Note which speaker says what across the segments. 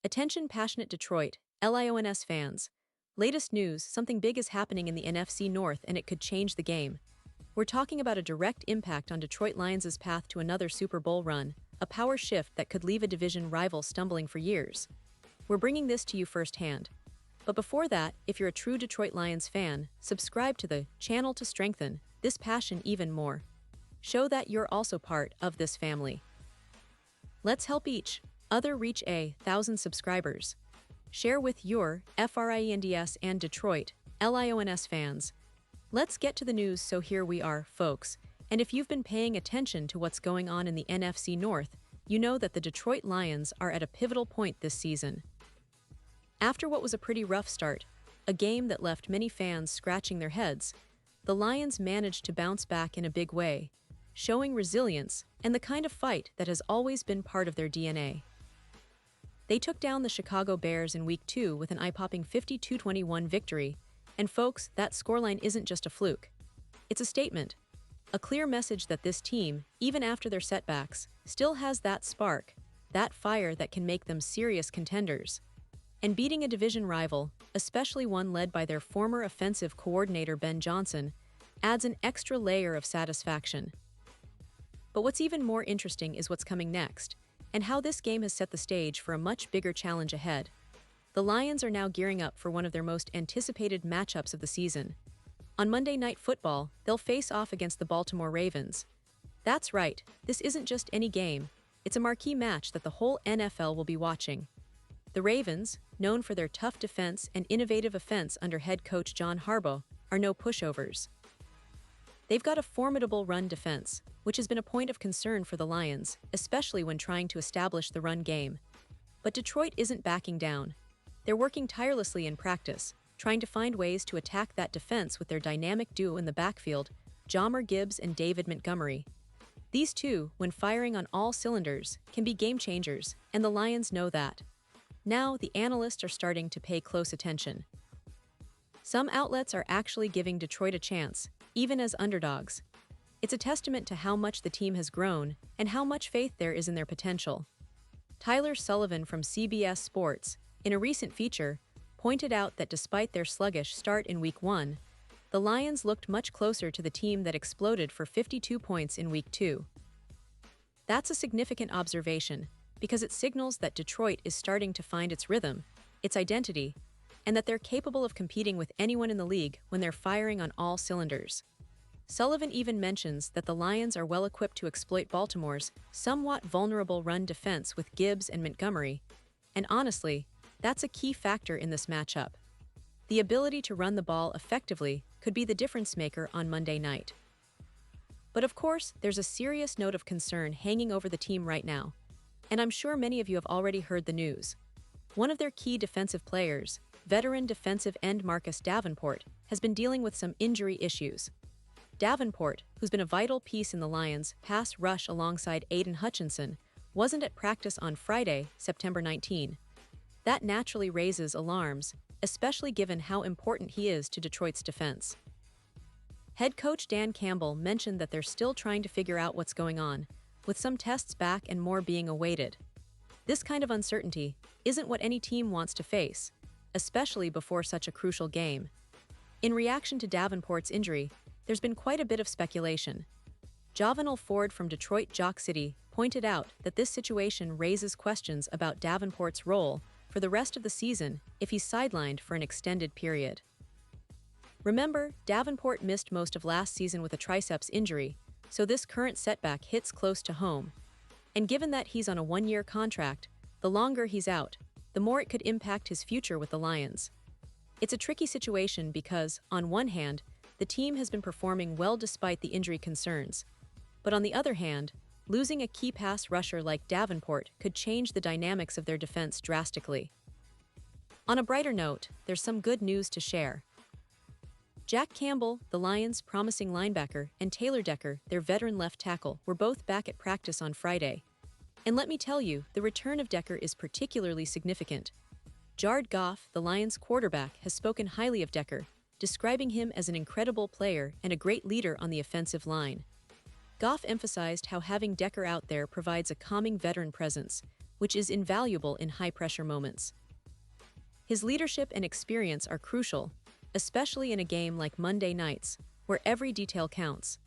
Speaker 1: Attention passionate Detroit, Lions fans. Latest news, something big is happening in the NFC North and it could change the game. We're talking about a direct impact on Detroit Lions' path to another Super Bowl run, a power shift that could leave a division rival stumbling for years. We're bringing this to you firsthand. But before that, if you're a true Detroit Lions fan, subscribe to the channel to strengthen this passion even more. Show that you're also part of this family. Let's help each other reach 1,000 subscribers. Share with your friends and Detroit Lions fans. Let's get to the news, so here we are, folks. And if you've been paying attention to what's going on in the NFC North, you know that the Detroit Lions are at a pivotal point this season. After what was a pretty rough start, a game that left many fans scratching their heads, the Lions managed to bounce back in a big way, showing resilience and the kind of fight that has always been part of their DNA. They took down the Chicago Bears in Week 2 with an eye-popping 52-21 victory, and folks, that scoreline isn't just a fluke. It's a statement, a clear message that this team, even after their setbacks, still has that spark, that fire that can make them serious contenders. And beating a division rival, especially one led by their former offensive coordinator Ben Johnson, adds an extra layer of satisfaction. But what's even more interesting is what's coming next, and how this game has set the stage for a much bigger challenge ahead. The Lions are now gearing up for one of their most anticipated matchups of the season. On Monday Night Football, they'll face off against the Baltimore Ravens. That's right, this isn't just any game, it's a marquee match that the whole NFL will be watching. The Ravens, known for their tough defense and innovative offense under head coach John Harbaugh, are no pushovers. They've got a formidable run defense, which has been a point of concern for the Lions, especially when trying to establish the run game. But Detroit isn't backing down. They're working tirelessly in practice, trying to find ways to attack that defense with their dynamic duo in the backfield, Jahmyr Gibbs and David Montgomery. These two, when firing on all cylinders, can be game changers, and the Lions know that. Now, the analysts are starting to pay close attention. Some outlets are actually giving Detroit a chance, even as underdogs. It's a testament to how much the team has grown and how much faith there is in their potential. Tyler Sullivan from CBS Sports, in a recent feature, pointed out that despite their sluggish start in Week 1, the Lions looked much closer to the team that exploded for 52 points in Week 2. That's a significant observation, because it signals that Detroit is starting to find its rhythm, its identity, and that they're capable of competing with anyone in the league when they're firing on all cylinders. Sullivan even mentions that the Lions are well equipped to exploit Baltimore's somewhat vulnerable run defense with Gibbs and Montgomery, and honestly, that's a key factor in this matchup. The ability to run the ball effectively could be the difference maker on Monday night. But of course, there's a serious note of concern hanging over the team right now, and I'm sure many of you have already heard the news. One of their key defensive players, veteran defensive end Marcus Davenport, has been dealing with some injury issues. Davenport, who's been a vital piece in the Lions' pass rush alongside Aiden Hutchinson, wasn't at practice on Friday, September 19. That naturally raises alarms, especially given how important he is to Detroit's defense. Head coach Dan Campbell mentioned that they're still trying to figure out what's going on, with some tests back and more being awaited. This kind of uncertainty isn't what any team wants to face, especially before such a crucial game. In reaction to Davenport's injury, there's been quite a bit of speculation. Jovenel Ford from Detroit Jock City pointed out that this situation raises questions about Davenport's role for the rest of the season if he's sidelined for an extended period. Remember, Davenport missed most of last season with a triceps injury, so this current setback hits close to home. And given that he's on a one-year contract, the longer he's out, the more it could impact his future with the Lions. It's a tricky situation because, on one hand, the team has been performing well despite the injury concerns. But on the other hand, losing a key pass rusher like Davenport could change the dynamics of their defense drastically. On a brighter note, there's some good news to share. Jack Campbell, the Lions' promising linebacker, and Taylor Decker, their veteran left tackle, were both back at practice on Friday. And let me tell you, the return of Decker is particularly significant. Jared Goff, the Lions' quarterback, has spoken highly of Decker, describing him as an incredible player and a great leader on the offensive line. Goff emphasized how having Decker out there provides a calming veteran presence, which is invaluable in high-pressure moments. His leadership and experience are crucial, especially in a game like Monday nights, where every detail counts.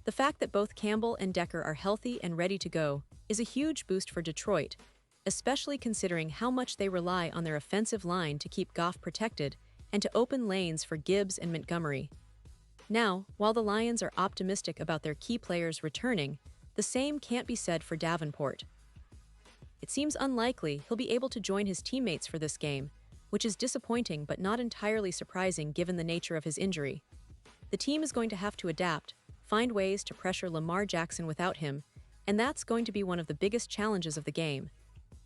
Speaker 1: The fact that both Campbell and Decker are healthy and ready to go is a huge boost for Detroit, especially considering how much they rely on their offensive line to keep Goff protected and to open lanes for Gibbs and Montgomery. Now, while the Lions are optimistic about their key players returning, the same can't be said for Davenport. It seems unlikely he'll be able to join his teammates for this game, which is disappointing but not entirely surprising given the nature of his injury. The team is going to have to adapt, find ways to pressure Lamar Jackson without him, and that's going to be one of the biggest challenges of the game.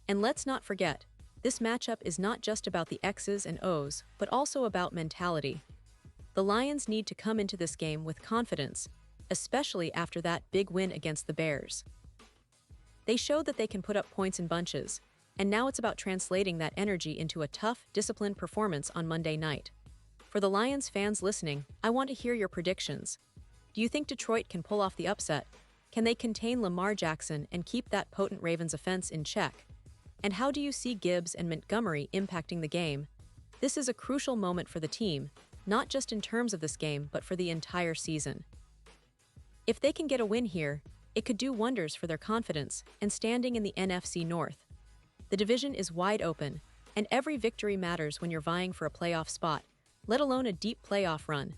Speaker 1: And let's not forget, this matchup is not just about the X's and O's, but also about mentality. The Lions need to come into this game with confidence, especially after that big win against the Bears. They showed that they can put up points in bunches, and now it's about translating that energy into a tough, disciplined performance on Monday night. For the Lions fans listening, I want to hear your predictions. Do you think Detroit can pull off the upset? Can they contain Lamar Jackson and keep that potent Ravens offense in check? And how do you see Gibbs and Montgomery impacting the game? This is a crucial moment for the team, not just in terms of this game, but for the entire season. If they can get a win here, it could do wonders for their confidence and standing in the NFC North. The division is wide open, and every victory matters when you're vying for a playoff spot, let alone a deep playoff run.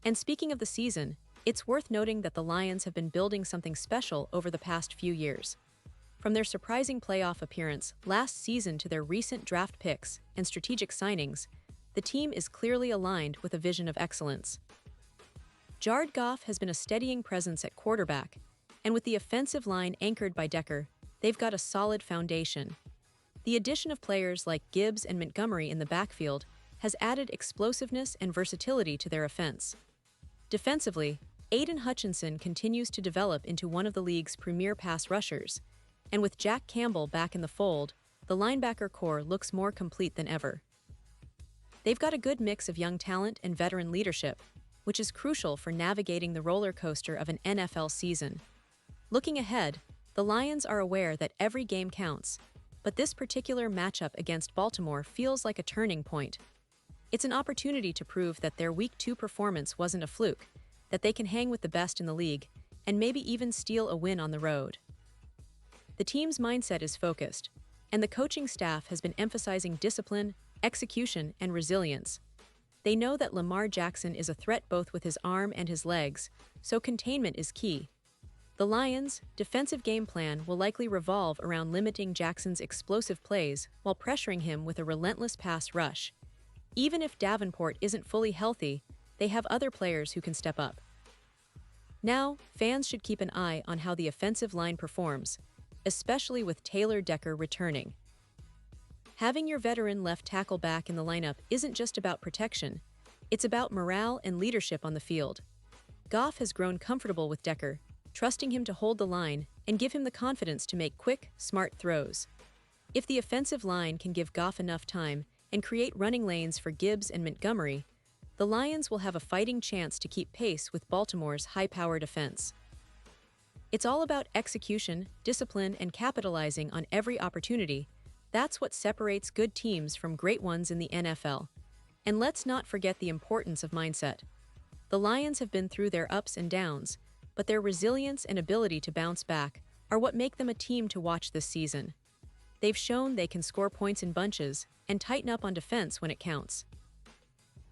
Speaker 1: And speaking of the season, it's worth noting that the Lions have been building something special over the past few years. From their surprising playoff appearance last season to their recent draft picks and strategic signings, the team is clearly aligned with a vision of excellence. Jared Goff has been a steadying presence at quarterback, and with the offensive line anchored by Decker, they've got a solid foundation. The addition of players like Gibbs and Montgomery in the backfield has added explosiveness and versatility to their offense. Defensively, Aiden Hutchinson continues to develop into one of the league's premier pass rushers, and with Jack Campbell back in the fold, the linebacker core looks more complete than ever. They've got a good mix of young talent and veteran leadership, which is crucial for navigating the roller coaster of an NFL season. Looking ahead, the Lions are aware that every game counts, but this particular matchup against Baltimore feels like a turning point. It's an opportunity to prove that their Week 2 performance wasn't a fluke, that they can hang with the best in the league, and maybe even steal a win on the road. The team's mindset is focused, and the coaching staff has been emphasizing discipline, execution, and resilience. They know that Lamar Jackson is a threat both with his arm and his legs, so containment is key. The Lions' defensive game plan will likely revolve around limiting Jackson's explosive plays while pressuring him with a relentless pass rush. Even if Davenport isn't fully healthy, they have other players who can step up. Now, fans should keep an eye on how the offensive line performs, especially with Taylor Decker returning. Having your veteran left tackle back in the lineup isn't just about protection, it's about morale and leadership on the field. Goff has grown comfortable with Decker, trusting him to hold the line and give him the confidence to make quick, smart throws. If the offensive line can give Goff enough time and create running lanes for Gibbs and Montgomery, the Lions will have a fighting chance to keep pace with Baltimore's high-powered offense. It's all about execution, discipline, and capitalizing on every opportunity. That's what separates good teams from great ones in the NFL. And let's not forget the importance of mindset. The Lions have been through their ups and downs, but their resilience and ability to bounce back are what make them a team to watch this season. They've shown they can score points in bunches and tighten up on defense when it counts.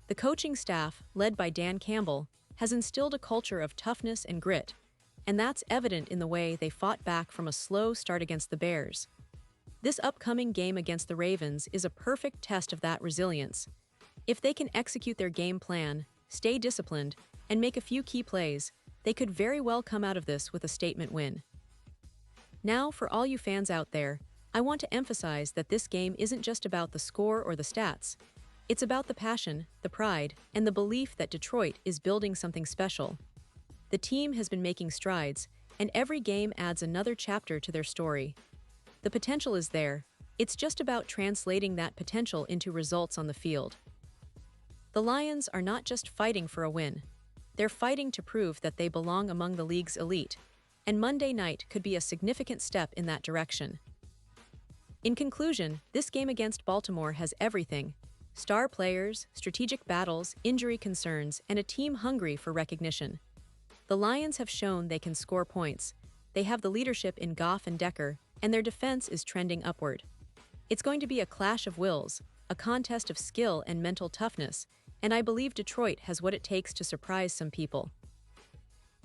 Speaker 1: The coaching staff, led by Dan Campbell, has instilled a culture of toughness and grit, and that's evident in the way they fought back from a slow start against the Bears. This upcoming game against the Ravens is a perfect test of that resilience. If they can execute their game plan, stay disciplined, and make a few key plays, they could very well come out of this with a statement win. Now, for all you fans out there, I want to emphasize that this game isn't just about the score or the stats. It's about the passion, the pride, and the belief that Detroit is building something special. The team has been making strides, and every game adds another chapter to their story. The potential is there. It's just about translating that potential into results on the field. The Lions are not just fighting for a win. They're fighting to prove that they belong among the league's elite, and Monday night could be a significant step in that direction. In conclusion, this game against Baltimore has everything: star players, strategic battles, injury concerns, and a team hungry for recognition. The Lions have shown they can score points. They have the leadership in Goff and Decker, and their defense is trending upward. It's going to be a clash of wills, a contest of skill and mental toughness, and I believe Detroit has what it takes to surprise some people.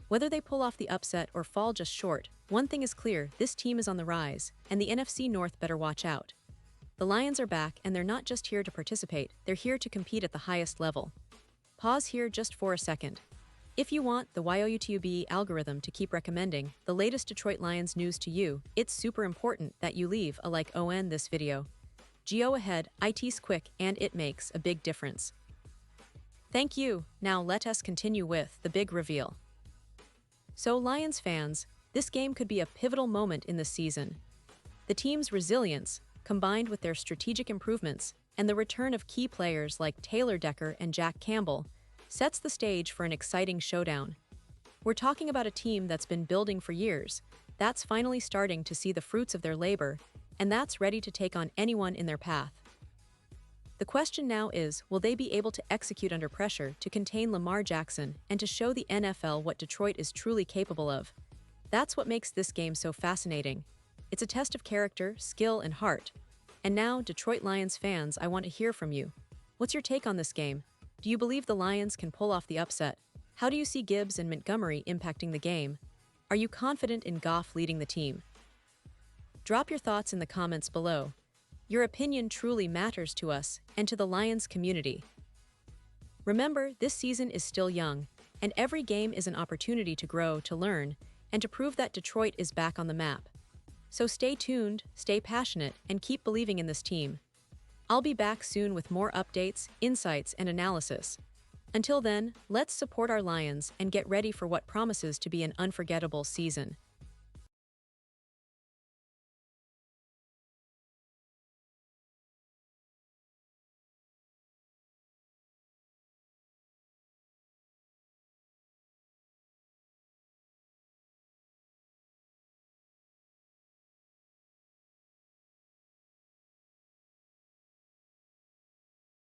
Speaker 1: Whether they pull off the upset or fall just short, one thing is clear: this team is on the rise, and the NFC North better watch out. The Lions are back, and they're not just here to participate, they're here to compete at the highest level. Pause here just for a second. If you want the YouTube algorithm to keep recommending the latest Detroit Lions news to you, it's super important that you leave a like on this video. Go ahead, it's quick and it makes a big difference. Thank you. Now let us continue with the big reveal. So Lions fans, this game could be a pivotal moment in the season. The team's resilience, combined with their strategic improvements and the return of key players like Taylor Decker and Jack Campbell, sets the stage for an exciting showdown. We're talking about a team that's been building for years, that's finally starting to see the fruits of their labor, and that's ready to take on anyone in their path. The question now is, will they be able to execute under pressure to contain Lamar Jackson and to show the NFL what Detroit is truly capable of? That's what makes this game so fascinating. It's a test of character, skill, and heart. And now, Detroit Lions fans, I want to hear from you. What's your take on this game? Do you believe the Lions can pull off the upset? How do you see Gibbs and Montgomery impacting the game? Are you confident in Goff leading the team? Drop your thoughts in the comments below. Your opinion truly matters to us and to the Lions community. Remember, this season is still young, and every game is an opportunity to grow, to learn, and to prove that Detroit is back on the map. So stay tuned, stay passionate, and keep believing in this team. I'll be back soon with more updates, insights, and analysis. Until then, let's support our Lions and get ready for what promises to be an unforgettable season.